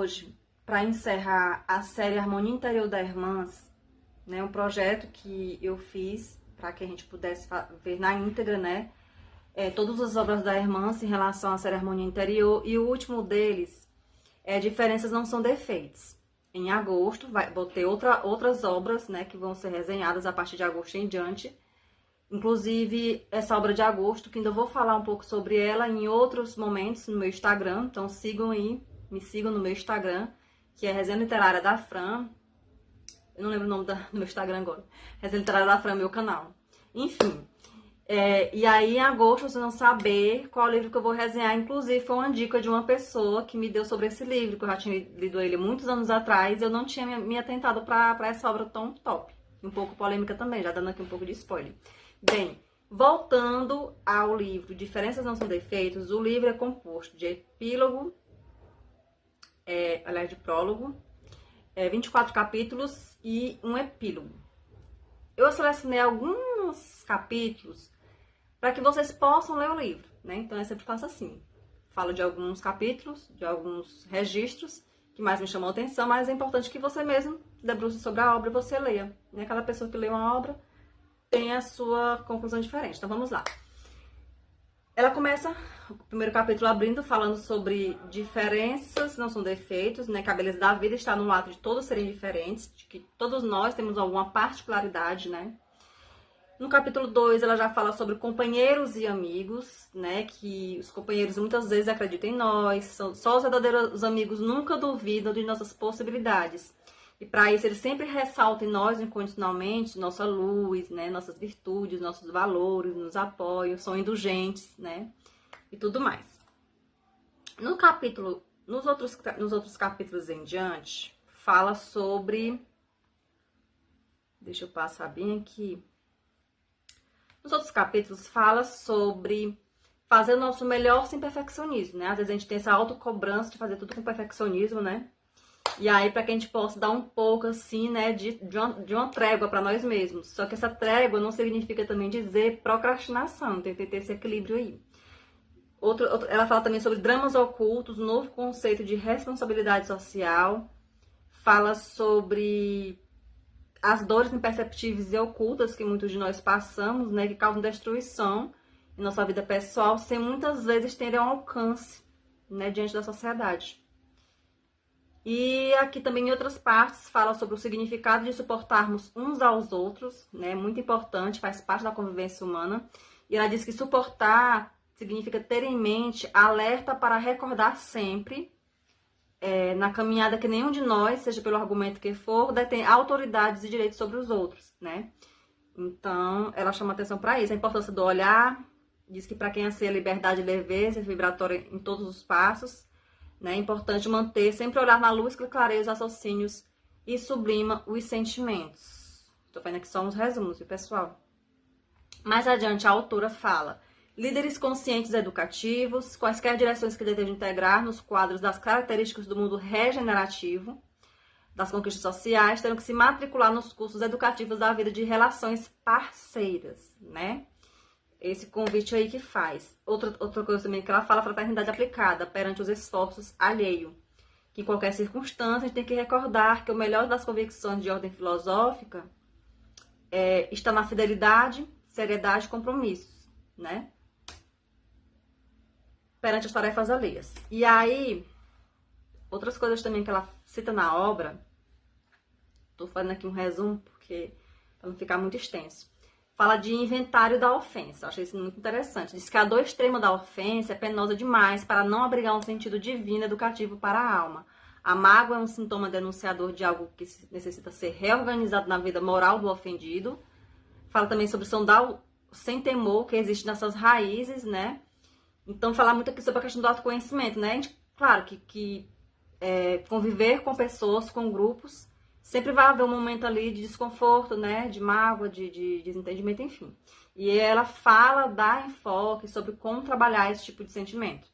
hoje para encerrar a série Harmonia Interior da Irmãs, né? Um projeto que eu fiz para que a gente pudesse ver na íntegra, né? Todas as obras da Irmãs em relação à série Harmonia Interior. E o último deles é Diferenças Não São Defeitos. Em agosto, vou ter outras obras, né? Que vão ser resenhadas a partir de agosto em diante. Inclusive, essa obra de agosto, que ainda vou falar um pouco sobre ela em outros momentos no meu Instagram. Então, sigam aí, me sigam no meu Instagram, que é Resenha Literária da Fran. Eu não lembro o nome do meu Instagram agora. Resenha Literária da Fran, meu canal. Enfim, e aí em agosto vocês vão saber qual livro que eu vou resenhar. Inclusive, foi uma dica de uma pessoa que me deu sobre esse livro, que eu já tinha lido ele muitos anos atrás. Eu não tinha me atentado para essa obra tão top. Um pouco polêmica também, já dando aqui um pouco de spoiler. Bem, voltando ao livro Diferenças Não São Defeitos, o livro é composto de epílogo, aliás, de prólogo, 24 capítulos e um epílogo. Eu selecionei alguns capítulos para que vocês possam ler o livro, né? Então eu sempre faço assim. Falo de alguns capítulos, de alguns registros que mais me chamam a atenção, mas é importante que você mesmo debruce sobre a obra e você leia, né? Cada pessoa que lê uma obra tem a sua conclusão diferente. Então vamos lá. Ela começa o primeiro capítulo abrindo, falando sobre diferenças não são defeitos, né? Que a beleza da vida está no ato de todos serem diferentes, de que todos nós temos alguma particularidade, né? No capítulo 2, ela já fala sobre companheiros e amigos, né? Que os companheiros muitas vezes acreditam em nós, só os verdadeiros amigos nunca duvidam de nossas possibilidades. E para isso, eles sempre ressaltam em nós incondicionalmente nossa luz, né? Nossas virtudes, nossos valores, nos apoiam, são indulgentes, né? E tudo mais. Nos outros capítulos em diante, fala sobre... Deixa eu passar bem aqui. Nos outros capítulos, fala sobre fazer o nosso melhor sem perfeccionismo, né? Às vezes a gente tem essa autocobrança de fazer tudo com perfeccionismo, né? E aí, para que a gente possa dar um pouco, assim, né, de uma trégua para nós mesmos. Só que essa trégua não significa também dizer procrastinação, tem que ter esse equilíbrio aí. Ela fala também sobre dramas ocultos, um novo conceito de responsabilidade social. Fala sobre as dores imperceptíveis e ocultas que muitos de nós passamos, né, que causam destruição em nossa vida pessoal, sem muitas vezes terem um alcance, né, diante da sociedade. E aqui também em outras partes fala sobre o significado de suportarmos uns aos outros, né? Muito importante, faz parte da convivência humana. E ela diz que suportar significa ter em mente alerta para recordar sempre, na caminhada, que nenhum de nós, seja pelo argumento que for, detém autoridades e direitos sobre os outros, né? Então, ela chama atenção para isso, a importância do olhar. Diz que para quem anseia liberdade e leveza vibratória em todos os passos, né? É importante manter, sempre olhar na luz que clareia os raciocínios e sublima os sentimentos. Estou fazendo aqui só uns resumos, viu, pessoal? Mais adiante, a autora fala: líderes conscientes educativos, quaisquer direções que desejam integrar nos quadros das características do mundo regenerativo, das conquistas sociais, terão que se matricular nos cursos educativos da vida de relações parceiras, né? Esse convite aí que faz. Outra coisa também que ela fala, fraternidade aplicada perante os esforços alheio. Que em qualquer circunstância a gente tem que recordar que o melhor das convicções de ordem filosófica está na fidelidade, seriedade e compromissos, né? Perante as tarefas alheias. E aí, outras coisas também que ela cita na obra, tô fazendo aqui um resumo, porque para não ficar muito extenso. Fala de inventário da ofensa. Eu achei isso muito interessante. Diz que a dor extrema da ofensa é penosa demais para não abrigar um sentido divino educativo para a alma. A mágoa é um sintoma denunciador de algo que necessita ser reorganizado na vida moral do ofendido. Fala também sobre sondar sem temor que existe nessas raízes, né? Então, falar muito aqui sobre a questão do autoconhecimento, né? Claro que conviver com pessoas, com grupos, sempre vai haver um momento ali de desconforto, né? De mágoa, de desentendimento, enfim. E ela fala, dá enfoque sobre como trabalhar esse tipo de sentimento.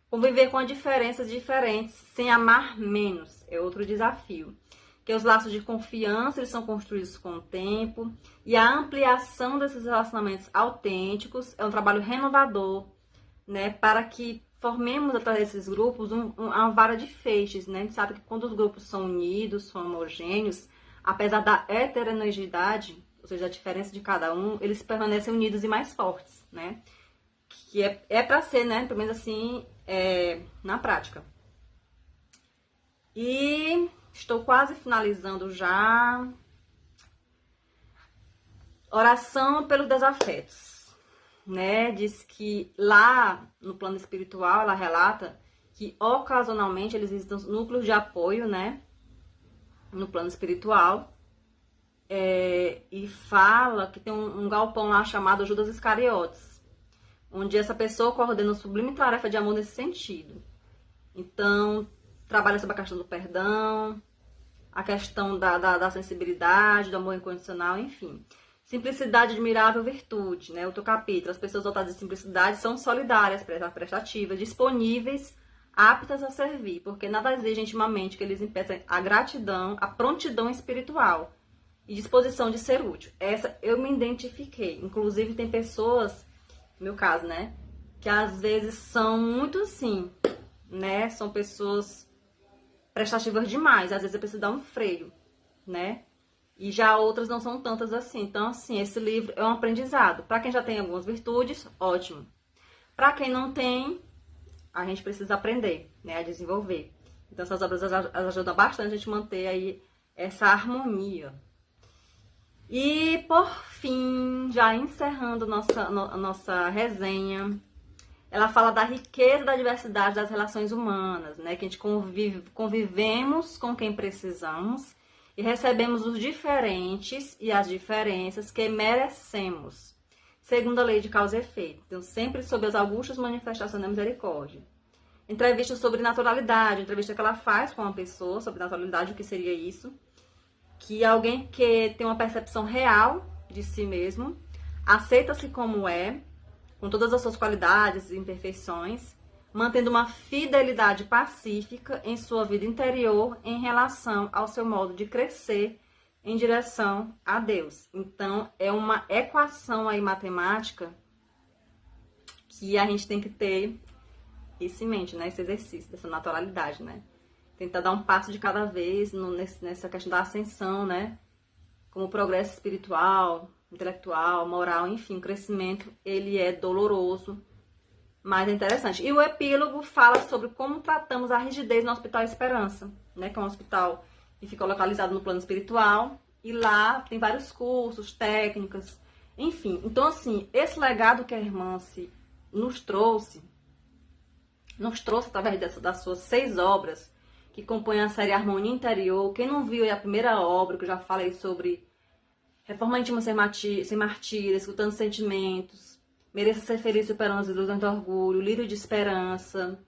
Conviver com diferenças diferentes, sem amar menos, é outro desafio. Que os laços de confiança, eles são construídos com o tempo. E a ampliação desses relacionamentos autênticos é um trabalho renovador, né? Para que formemos através desses grupos uma vara de feixes, né? A gente sabe que quando os grupos são unidos, são homogêneos, apesar da heterogeneidade, ou seja, a diferença de cada um, eles permanecem unidos e mais fortes, né? Que é para ser, né? Pelo menos assim, na prática. E estou quase finalizando já. Oração pelos desafetos, né? Diz que lá no plano espiritual, ela relata que ocasionalmente eles visitam núcleos de apoio, né? No plano espiritual. E fala que tem um galpão lá chamado Judas Iscariotes, onde essa pessoa coordena uma sublime tarefa de amor nesse sentido. Então, trabalha sobre a questão do perdão, a questão da sensibilidade, do amor incondicional, enfim. Simplicidade, admirável virtude, né? Outro capítulo. As pessoas dotadas de simplicidade são solidárias, prestativas, disponíveis, aptas a servir, porque nada exige intimamente que eles impeçam a gratidão, a prontidão espiritual e disposição de ser útil. Essa eu me identifiquei. Inclusive, tem pessoas, no meu caso, né? Que às vezes são muito assim, né? São pessoas prestativas demais. Às vezes eu preciso dar um freio, né? E já outras não são tantas assim. Então, assim, esse livro é um aprendizado. Para quem já tem algumas virtudes, ótimo. Para quem não tem, a gente precisa aprender, né? A desenvolver. Então, essas obras ajudam bastante a gente manter aí essa harmonia. E, por fim, já encerrando nossa resenha, ela fala da riqueza da diversidade das relações humanas, né? Que a gente convivemos com quem precisamos e recebemos os diferentes e as diferenças que merecemos, segundo a lei de causa e efeito. Então, sempre sob as augustas manifestações da misericórdia. Entrevista sobre naturalidade, entrevista que ela faz com uma pessoa sobre naturalidade, o que seria isso? Que alguém que tem uma percepção real de si mesmo, aceita-se como é, com todas as suas qualidades e imperfeições, mantendo uma fidelidade pacífica em sua vida interior em relação ao seu modo de crescer em direção a Deus. Então, é uma equação aí matemática que a gente tem que ter isso em mente, né? Esse exercício dessa naturalidade, né? Tentar dar um passo de cada vez nessa questão da ascensão, né? Como o progresso espiritual, intelectual, moral, enfim, o crescimento, ele é doloroso, mas é interessante. E o epílogo fala sobre como tratamos a rigidez no Hospital Esperança, né? Que é um hospital que fica localizado no plano espiritual. E lá tem vários cursos, técnicas, enfim. Então, assim, esse legado que a irmã nos trouxe através das suas 6 obras, que compõem a série Harmonia Interior. Quem não viu é a primeira obra, que eu já falei sobre Reforma Íntima sem martírio, escutando sentimentos, Mereça ser feliz superando as ilusões do orgulho, Lírio de esperança,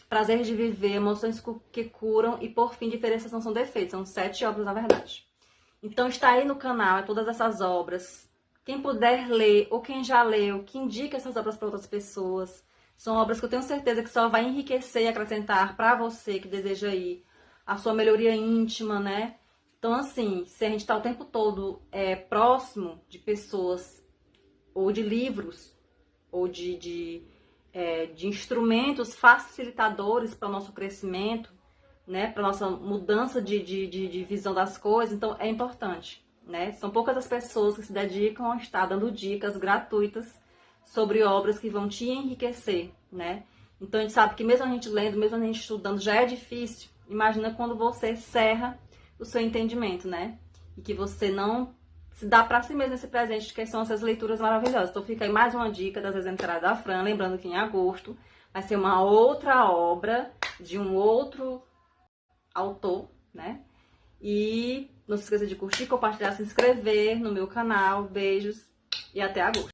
Prazer de viver, Emoções que curam e, por fim, Diferenciação são defeitos. São 7 obras, na verdade. Então, está aí no canal, todas essas obras. Quem puder ler, ou quem já leu, que indique essas obras para outras pessoas. São obras que eu tenho certeza que só vai enriquecer e acrescentar para você que deseja aí a sua melhoria íntima, né? Então, assim, se a gente está o tempo todo próximo de pessoas, ou de livros, ou de instrumentos facilitadores para o nosso crescimento, né? Para a nossa mudança de visão das coisas, então é importante, né? São poucas as pessoas que se dedicam a estar dando dicas gratuitas sobre obras que vão te enriquecer, né? Então a gente sabe que mesmo a gente lendo, mesmo a gente estudando, já é difícil. Imagina quando você cerra o seu entendimento, né? E que você não se dá para si mesmo esse presente, que são essas leituras maravilhosas. Então fica aí mais uma dica das entradas da Fran, lembrando que em agosto vai ser uma outra obra de um outro autor, né? E não se esqueça de curtir, compartilhar, se inscrever no meu canal. Beijos e até agosto.